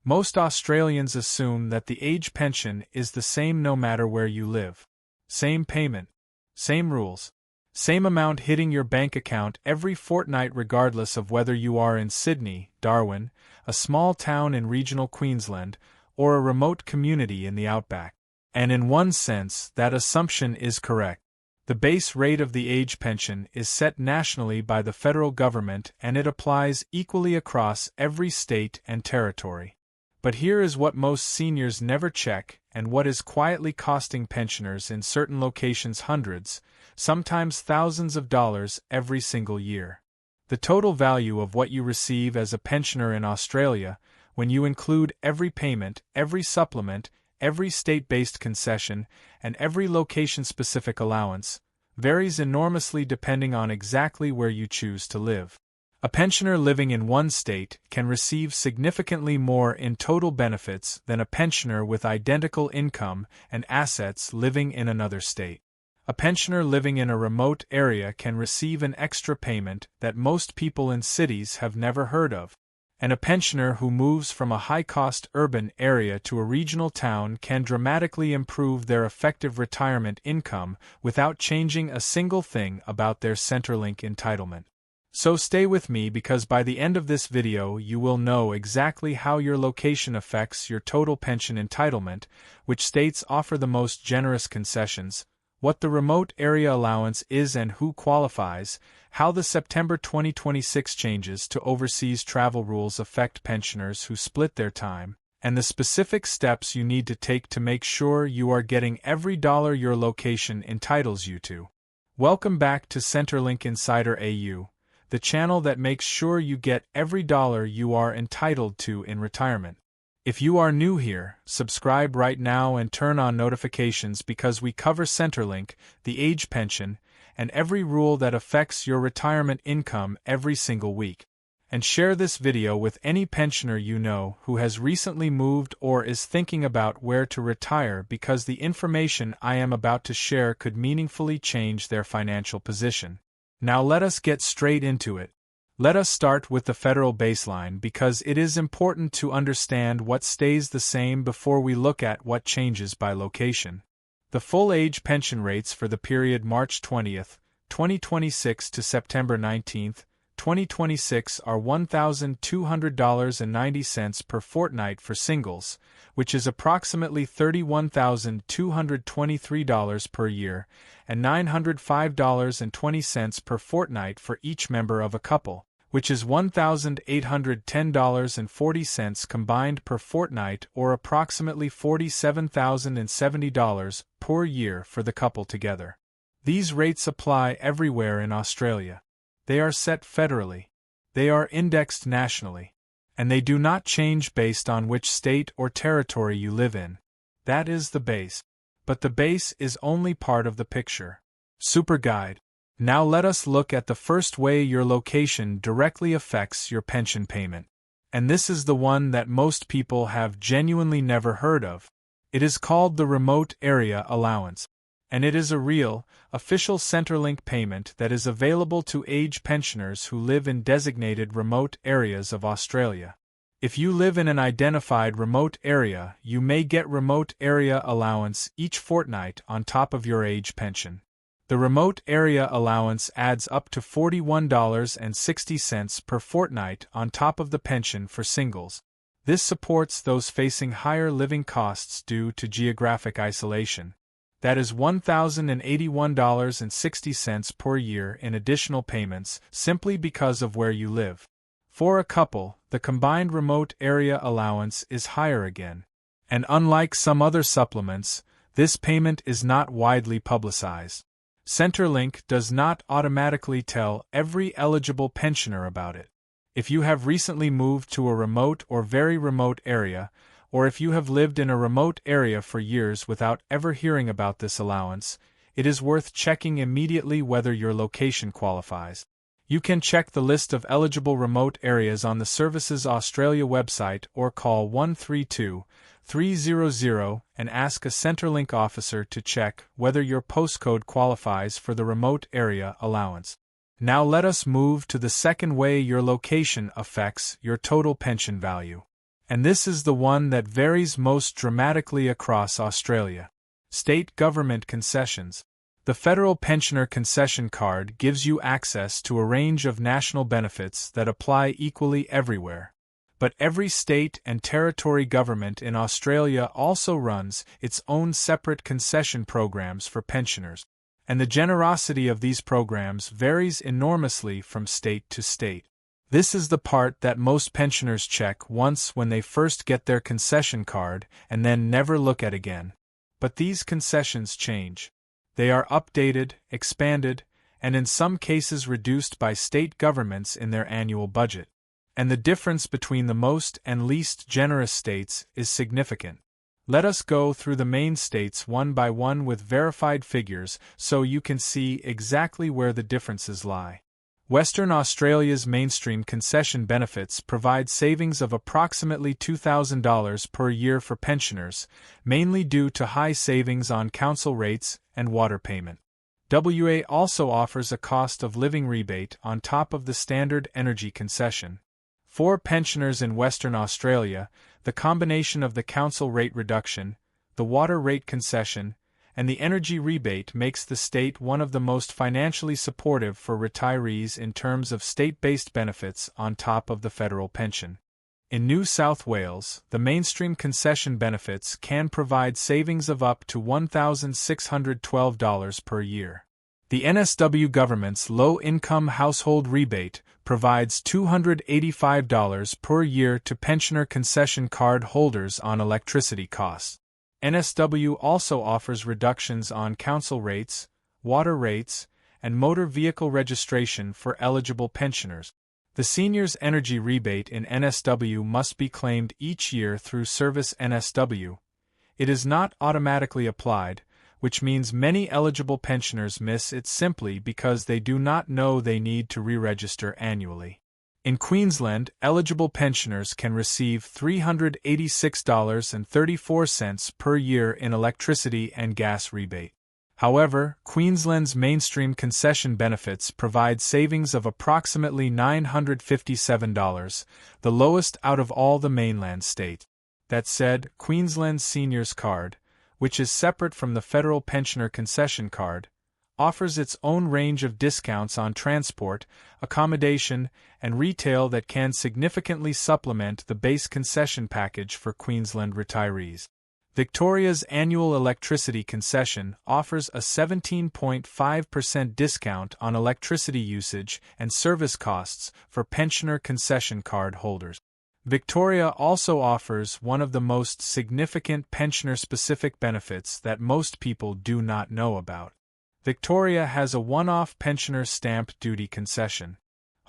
Most Australians assume that the age pension is the same no matter where you live. Same payment, same rules, same amount hitting your bank account every fortnight regardless of whether you are in Sydney, Darwin, a small town in regional Queensland, or a remote community in the outback. And in one sense, that assumption is correct. The base rate of the age pension is set nationally by the federal government and it applies equally across every state and territory. But here is what most seniors never check and what is quietly costing pensioners in certain locations hundreds, sometimes thousands of dollars every single year. The total value of what you receive as a pensioner in Australia, when you include every payment, every supplement, every state-based concession, and every location-specific allowance, varies enormously depending on exactly where you choose to live. A pensioner living in one state can receive significantly more in total benefits than a pensioner with identical income and assets living in another state. A pensioner living in a remote area can receive an extra payment that most people in cities have never heard of. And a pensioner who moves from a high-cost urban area to a regional town can dramatically improve their effective retirement income without changing a single thing about their Centrelink entitlement. So stay with me because by the end of this video you will know exactly how your location affects your total pension entitlement, which states offer the most generous concessions, what the remote area allowance is and who qualifies, how the September 2026 changes to overseas travel rules affect pensioners who split their time, and the specific steps you need to take to make sure you are getting every dollar your location entitles you to. Welcome back to Centrelink Insider AU, the channel that makes sure you get every dollar you are entitled to in retirement. If you are new here, subscribe right now and turn on notifications because we cover Centrelink, the age pension, and every rule that affects your retirement income every single week. And share this video with any pensioner you know who has recently moved or is thinking about where to retire because the information I am about to share could meaningfully change their financial position. Now let us get straight into it. Let us start with the federal baseline because it is important to understand what stays the same before we look at what changes by location. The full age pension rates for the period March 20, 2026 to September 19, 2026 are $1,200.90 per fortnight for singles, which is approximately $31,223 per year, and $905.20 per fortnight for each member of a couple, which is $1,810.40 combined per fortnight or approximately $47,070 per year for the couple together. These rates apply everywhere in Australia. They are set federally. They are indexed nationally. And they do not change based on which state or territory you live in. That is the base. But the base is only part of the picture. Super Guide. Now let us look at the first way your location directly affects your pension payment. And this is the one that most people have genuinely never heard of. It is called the Remote Area Allowance. And it is a real, official Centrelink payment that is available to age pensioners who live in designated remote areas of Australia. If you live in an identified remote area, you may get Remote Area Allowance each fortnight on top of your age pension. The Remote Area Allowance adds up to $41.60 per fortnight on top of the pension for singles. This supports those facing higher living costs due to geographic isolation. That is $1,081.60 per year in additional payments simply because of where you live. For a couple, the combined Remote Area Allowance is higher again. And unlike some other supplements, this payment is not widely publicized. Centrelink does not automatically tell every eligible pensioner about it. If you have recently moved to a remote or very remote area, or if you have lived in a remote area for years without ever hearing about this allowance, it is worth checking immediately whether your location qualifies. You can check the list of eligible remote areas on the Services Australia website or call 132-300 and ask a Centrelink officer to check whether your postcode qualifies for the Remote Area Allowance. Now let us move to the second way your location affects your total pension value. And this is the one that varies most dramatically across Australia. State government concessions. The Federal Pensioner Concession Card gives you access to a range of national benefits that apply equally everywhere. But every state and territory government in Australia also runs its own separate concession programs for pensioners. And the generosity of these programs varies enormously from state to state. This is the part that most pensioners check once when they first get their concession card and then never look at again. But these concessions change. They are updated, expanded, and in some cases reduced by state governments in their annual budget. And the difference between the most and least generous states is significant. Let us go through the main states one by one with verified figures so you can see exactly where the differences lie. Western Australia's mainstream concession benefits provide savings of approximately $2,000 per year for pensioners, mainly due to high savings on council rates and water payment. WA also offers a cost of living rebate on top of the standard energy concession. For pensioners in Western Australia, the combination of the council rate reduction, the water rate concession, and the energy rebate makes the state one of the most financially supportive for retirees in terms of state-based benefits on top of the federal pension. In New South Wales, the mainstream concession benefits can provide savings of up to $1,612 per year. The NSW government's low-income household rebate provides $285 per year to pensioner concession card holders on electricity costs. NSW also offers reductions on council rates, water rates, and motor vehicle registration for eligible pensioners. The seniors' energy rebate in NSW must be claimed each year through Service NSW. It is not automatically applied, which means many eligible pensioners miss it simply because they do not know they need to re-register annually. In Queensland, eligible pensioners can receive $386.34 per year in electricity and gas rebate. However, Queensland's mainstream concession benefits provide savings of approximately $957, the lowest out of all the mainland states. That said, Queensland's Seniors Card, which is separate from the Federal Pensioner Concession Card, offers its own range of discounts on transport, accommodation, and retail that can significantly supplement the base concession package for Queensland retirees. Victoria's annual electricity concession offers a 17.5% discount on electricity usage and service costs for pensioner concession card holders. Victoria also offers one of the most significant pensioner-specific benefits that most people do not know about. Victoria has a one-off pensioner stamp duty concession.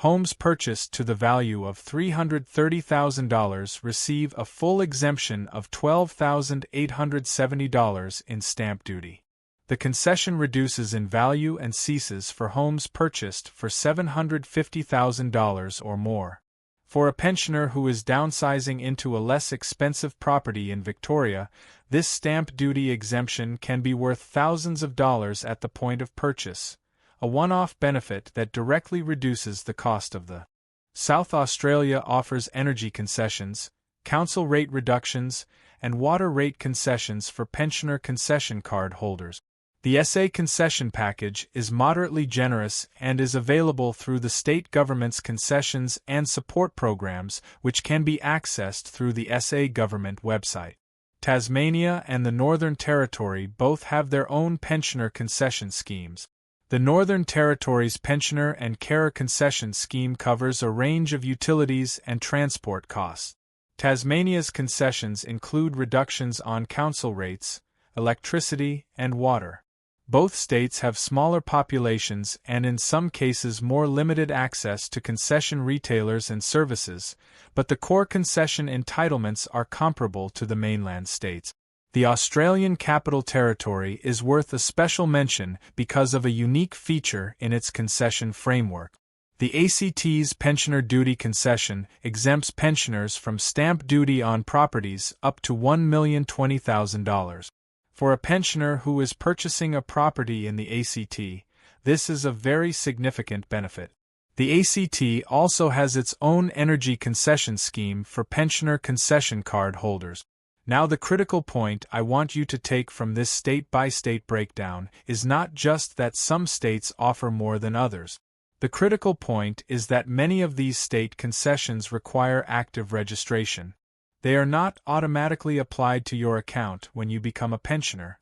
Homes purchased to the value of $330,000 receive a full exemption of $12,870 in stamp duty. The concession reduces in value and ceases for homes purchased for $750,000 or more. For a pensioner who is downsizing into a less expensive property in Victoria, this stamp duty exemption can be worth thousands of dollars at the point of purchase, a one-off benefit that directly reduces the cost of the. South Australia offers energy concessions, council rate reductions, and water rate concessions for pensioner concession card holders. The SA concession package is moderately generous and is available through the state government's concessions and support programs, which can be accessed through the SA government website. Tasmania and the Northern Territory both have their own pensioner concession schemes. The Northern Territory's Pensioner and Carer Concession Scheme covers a range of utilities and transport costs. Tasmania's concessions include reductions on council rates, electricity, and water. Both states have smaller populations and in some cases more limited access to concession retailers and services, but the core concession entitlements are comparable to the mainland states. The Australian Capital Territory is worth a special mention because of a unique feature in its concession framework. The ACT's pensioner duty concession exempts pensioners from stamp duty on properties up to $1,020,000. For a pensioner who is purchasing a property in the ACT, this is a very significant benefit. The ACT also has its own energy concession scheme for pensioner concession card holders. Now, the critical point I want you to take from this state-by-state breakdown is not just that some states offer more than others. The critical point is that many of these state concessions require active registration. They are not automatically applied to your account when you become a pensioner.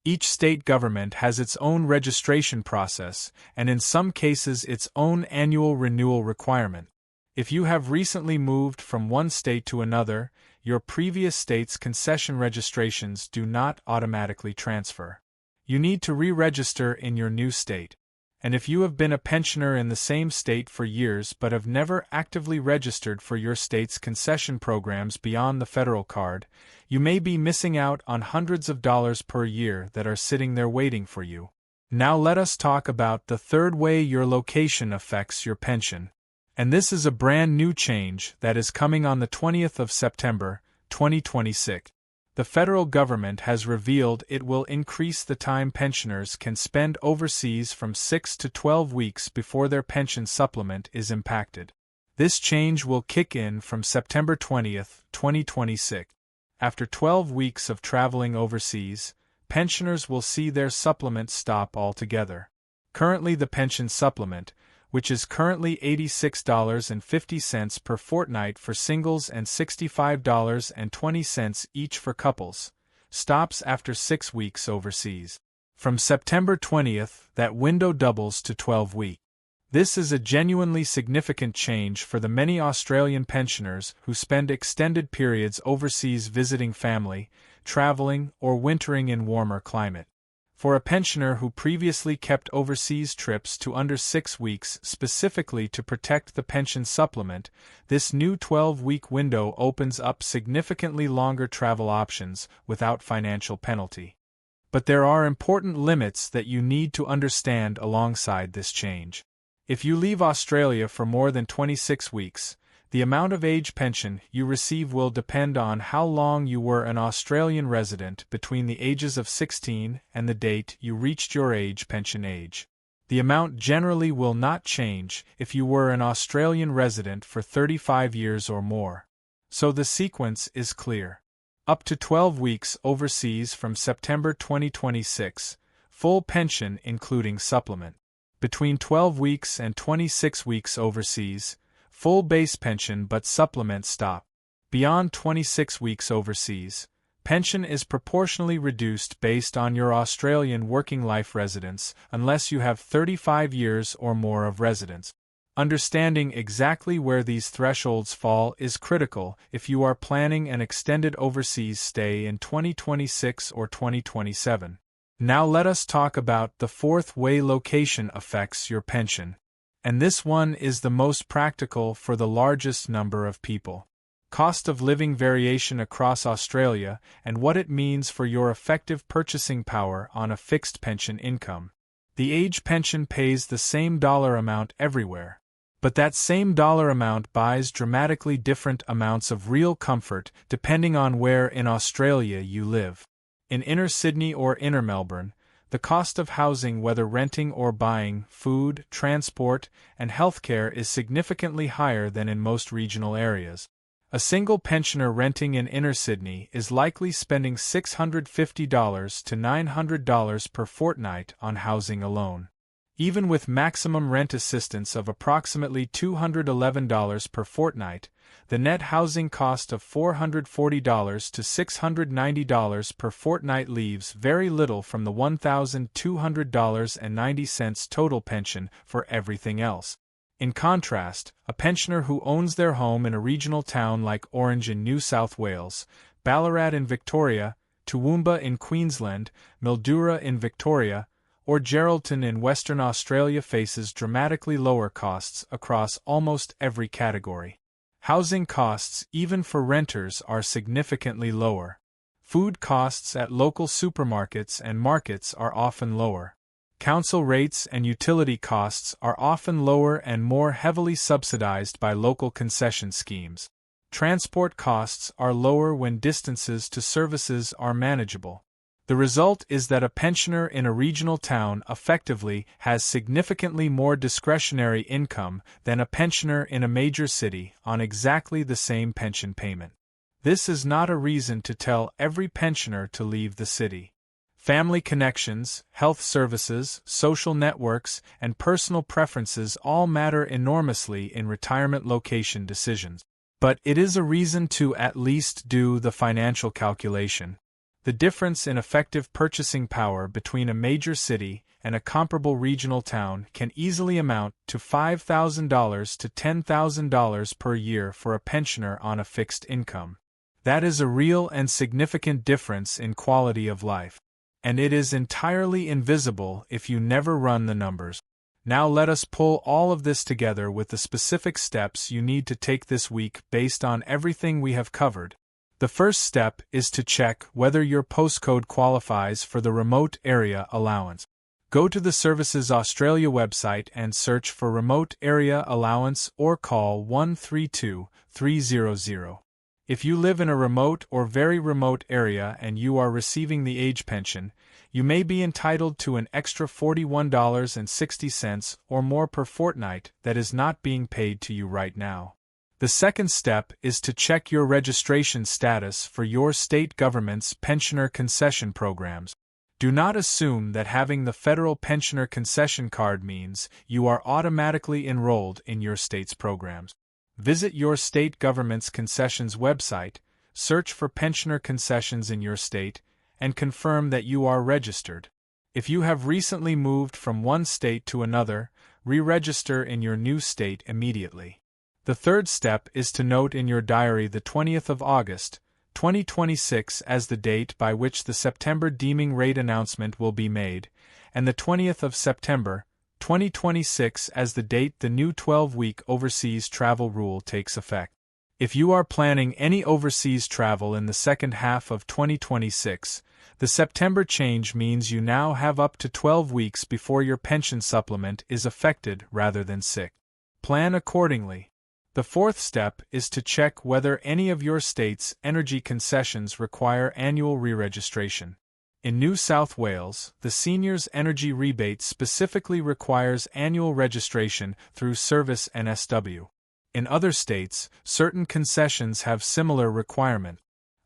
Each state government has its own registration process, and in some cases its own annual renewal requirement. If you have recently moved from one state to another, your previous state's concession registrations do not automatically transfer. You need to re-register in your new state. And if you have been a pensioner in the same state for years but have never actively registered for your state's concession programs beyond the federal card, you may be missing out on hundreds of dollars per year that are sitting there waiting for you. Now let us talk about the third way your location affects your pension. And this is a brand new change that is coming on the 20th of September, 2026. The federal government has revealed it will increase the time pensioners can spend overseas from 6 to 12 weeks before their pension supplement is impacted. This change will kick in from September 20th, 2026. After 12 weeks of traveling overseas, pensioners will see their supplement stop altogether. Currently, the pension supplement, which is currently $86.50 per fortnight for singles and $65.20 each for couples, stops after 6 weeks overseas. From September 20th, that window doubles to 12 weeks. This is a genuinely significant change for the many Australian pensioners who spend extended periods overseas visiting family, traveling, or wintering in warmer climate. For a pensioner who previously kept overseas trips to under 6 weeks specifically to protect the pension supplement, this new 12-week window opens up significantly longer travel options without financial penalty. But there are important limits that you need to understand alongside this change. If you leave Australia for more than 26 weeks, the amount of age pension you receive will depend on how long you were an Australian resident between the ages of 16 and the date you reached your age pension age. The amount generally will not change if you were an Australian resident for 35 years or more. So the sequence is clear. Up to 12 weeks overseas from September 2026, full pension including supplement. Between 12 weeks and 26 weeks overseas, full base pension but supplement stop. Beyond 26 weeks overseas, pension is proportionally reduced based on your Australian working life residence unless you have 35 years or more of residence. Understanding exactly where these thresholds fall is critical if you are planning an extended overseas stay in 2026 or 2027. Now let us talk about the fourth way location affects your pension. And this one is the most practical for the largest number of people. Cost of living variation across Australia and what it means for your effective purchasing power on a fixed pension income. The age pension pays the same dollar amount everywhere. But that same dollar amount buys dramatically different amounts of real comfort depending on where in Australia you live. In inner Sydney or inner Melbourne, the cost of housing, whether renting or buying, food, transport, and healthcare is significantly higher than in most regional areas. A single pensioner renting in inner Sydney is likely spending $650 to $900 per fortnight on housing alone. Even with maximum rent assistance of approximately $211 per fortnight, the net housing cost of $440 to $690 per fortnight leaves very little from the $1,200.90 total pension for everything else. In contrast, a pensioner who owns their home in a regional town like Orange in New South Wales, Ballarat in Victoria, Toowoomba in Queensland, Mildura in Victoria, or Geraldton in Western Australia faces dramatically lower costs across almost every category. Housing costs, even for renters, are significantly lower. Food costs at local supermarkets and markets are often lower. Council rates and utility costs are often lower and more heavily subsidized by local concession schemes. Transport costs are lower when distances to services are manageable. The result is that a pensioner in a regional town effectively has significantly more discretionary income than a pensioner in a major city on exactly the same pension payment. This is not a reason to tell every pensioner to leave the city. Family connections, health services, social networks, and personal preferences all matter enormously in retirement location decisions. But it is a reason to at least do the financial calculation. The difference in effective purchasing power between a major city and a comparable regional town can easily amount to $5,000 to $10,000 per year for a pensioner on a fixed income. That is a real and significant difference in quality of life. And it is entirely invisible if you never run the numbers. Now let us pull all of this together with the specific steps you need to take this week based on everything we have covered. The first step is to check whether your postcode qualifies for the Remote Area Allowance. Go to the Services Australia website and search for Remote Area Allowance or call 132 300. If you live in a remote or very remote area and you are receiving the age pension, you may be entitled to an extra $41.60 or more per fortnight that is not being paid to you right now. The second step is to check your registration status for your state government's pensioner concession programs. Do not assume that having the federal pensioner concession card means you are automatically enrolled in your state's programs. Visit your state government's concessions website, search for pensioner concessions in your state, and confirm that you are registered. If you have recently moved from one state to another, re-register in your new state immediately. The third step is to note in your diary the 20th of August, 2026 as the date by which the September deeming rate announcement will be made, and the 20th of September, 2026 as the date the new 12-week overseas travel rule takes effect. If you are planning any overseas travel in the second half of 2026, the September change means you now have up to 12 weeks before your pension supplement is affected rather than sick. Plan accordingly. The fourth step is to check whether any of your state's energy concessions require annual re-registration. In New South Wales, the Seniors Energy Rebate specifically requires annual registration through Service NSW. In other states, certain concessions have similar requirement.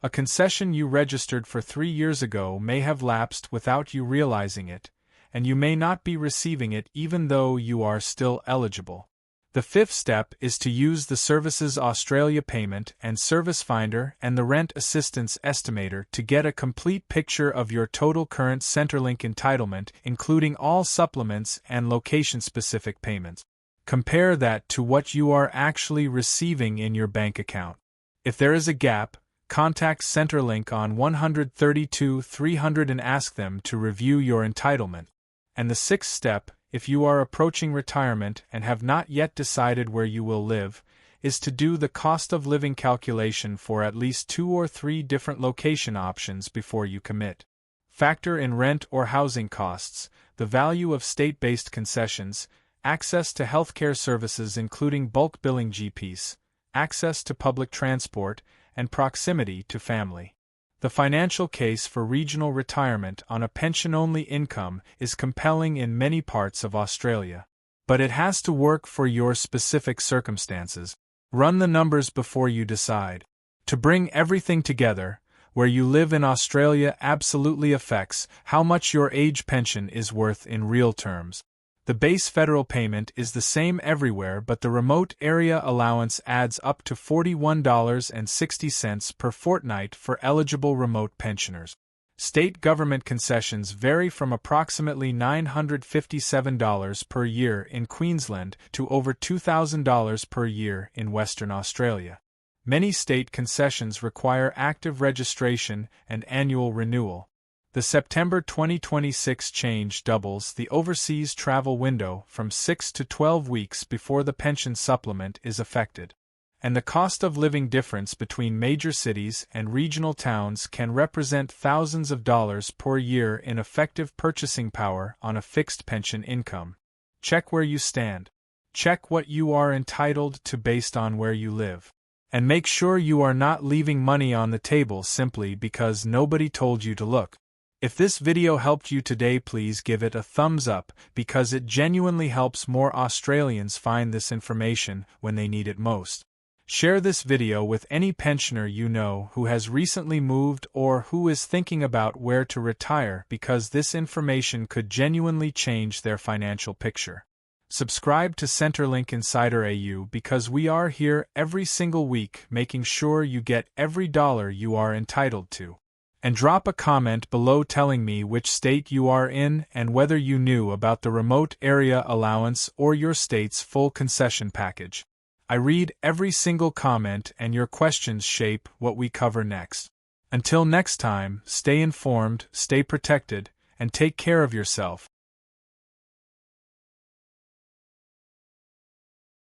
A concession you registered for 3 years ago may have lapsed without you realizing it, and you may not be receiving it even though you are still eligible. The fifth step is to use the Services Australia Payment and Service Finder and the Rent Assistance Estimator to get a complete picture of your total current Centrelink entitlement, including all supplements and location-specific payments. Compare that to what you are actually receiving in your bank account. If there is a gap, contact Centrelink on 132 300 and ask them to review your entitlement. And the sixth step, if you are approaching retirement and have not yet decided where you will live, is to do the cost of living calculation for at least 2 or 3 different location options before you commit. Factor in rent or housing costs, the value of state-based concessions, access to healthcare services including bulk billing GPs, access to public transport, and proximity to family. The financial case for regional retirement on a pension-only income is compelling in many parts of Australia. But it has to work for your specific circumstances. Run the numbers before you decide. To bring everything together, where you live in Australia absolutely affects how much your age pension is worth in real terms. The base federal payment is the same everywhere, but the remote area allowance adds up to $41.60 per fortnight for eligible remote pensioners. State government concessions vary from approximately $957 per year in Queensland to over $2,000 per year in Western Australia. Many state concessions require active registration and annual renewal. The September 2026 change doubles the overseas travel window from 6 to 12 weeks before the pension supplement is affected. And the cost of living difference between major cities and regional towns can represent thousands of dollars per year in effective purchasing power on a fixed pension income. Check where you stand. Check what you are entitled to based on where you live. And make sure you are not leaving money on the table simply because nobody told you to look. If this video helped you today, please give it a thumbs up because it genuinely helps more Australians find this information when they need it most. Share this video with any pensioner you know who has recently moved or who is thinking about where to retire because this information could genuinely change their financial picture. Subscribe to Centrelink Insider AU because we are here every single week making sure you get every dollar you are entitled to. And drop a comment below telling me which state you are in and whether you knew about the remote area allowance or your state's full concession package. I read every single comment and your questions shape what we cover next. Until next time, stay informed, stay protected, and take care of yourself.